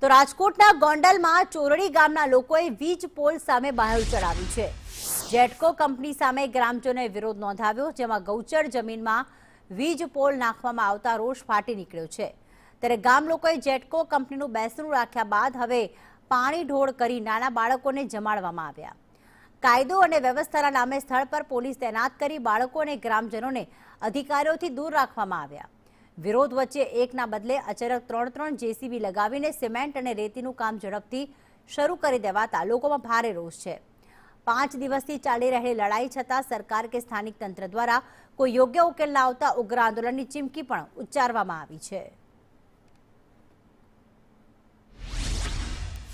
તો રાજકોટના ગોંડલમાં ચોરડી ગામના લોકોએ વીજ પોલ સામે બહાલ ચડાવી છે। જેટકો કંપની સામે ગ્રામજનોએ વિરોધ નોંધાવ્યો, જેમાં ગૌચર જમીનમાં વીજ પોલ નાખવામાં આવતા રોષ ફાટી નીકળ્યો છે। ત્યારે ગામ લોકોએ જેટકો કંપનીનું બેસણું રાખ્યા બાદ હવે પાણી ઢોળ કરી નાના બાળકોને જમાડવામાં આવ્યા। કાયદો અને વ્યવસ્થાના નામે સ્થળ પર પોલીસ તૈનાત કરી બાળકો અને ગ્રામજનોને અધિકારીઓથી દૂર રાખવામાં આવ્યા। વિરોધ વચ્ચે એકના બદલે અચાનક 3 જેસીબી લગાવીને સિમેન્ટ અને રેતીનું કામ ઝડપથી શરૂ કરી દેવાતા લોકોમાં ભારે રોષ છે। 5 દિવસથી ચાલી રહેલી લડાઈ છતાં સરકાર કે સ્થાનિક તંત્ર દ્વારા કોઈ યોગ્ય ઉકેલ ન આવતા ઉગ્ર આંદોલનની ચીમકી પણ ઉચ્ચારવામાં આવી છે।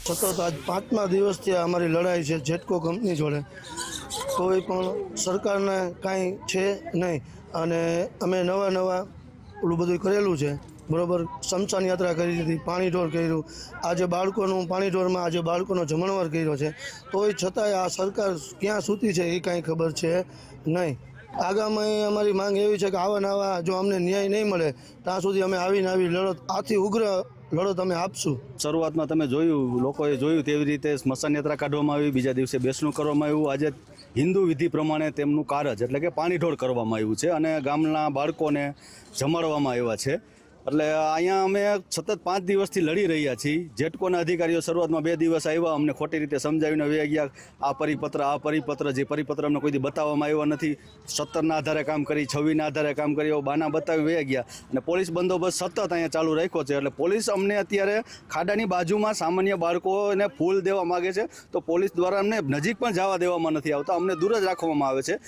સતત આજ 5મા દિવસથી અમારી લડાઈ છે જેટકો કંપની જોડે। કોઈ પણ સરકારને કાંઈ છે નહીં અને અમે નવા ઓલું બધું કરેલું છે, બરાબર। શમશાન યાત્રા કરી હતી, પાણી ઢોર કર્યું, આજે બાળકોનું પાણી ઢોરમાં આજે બાળકોનો જમણવાર કર્યો છે, તોય છતાંય આ સરકાર ક્યાં સૂતી છે એ કાંઈ ખબર છે નહીં। આગામી અમારી માંગ એવી છે કે આવા જો અમને ન્યાય નહીં મળે ત્યાં સુધી અમે આવી લડત, આથી ઉગ્ર લડત અમે આપશું। શરૂઆતમાં તમે જોયું, લોકોએ જોયું તેવી રીતે સ્મશાન યાત્રા કાઢવામાં આવી, બીજા દિવસે બેસણું કરવામાં આવ્યું। આજે હિન્દુ વિધિ પ્રમાણે તેમનું કારજ એટલે કે પાણી ઢોળ કરવામાં આવ્યું છે અને ગામના બાળકોને જમાડવામાં આવ્યા છે। એટલે અહીંયા અમે સતત 5 દિવસથી લડી રહ્યા છીએ। જેટકોના અધિકારીઓ શરૂઆતમાં 2 દિવસ આવ્યા, અમને ખોટી રીતે સમજાવીને વહી ગયા। આ પરિપત્ર જે પરિપત્ર અમને કોઈ દી બતાવવામાં આવ્યો નથી। 17ના આધારે કામ કરી, 26ના આધારે કામ કરી, એવો બાના બતાવી વહી ગયા અને પોલીસ બંદોબસ્ત સતત અહીંયા ચાલુ રાખ્યો છે। એટલે પોલીસ અમને અત્યારે ખાડાની બાજુમાં સામાન્ય બાળકોને ફૂલ દેવા માગે છે, તો પોલીસ દ્વારા અમને નજીક પણ જવા દેવામાં નથી આવતા, અમને દૂર જ રાખવામાં આવે છે।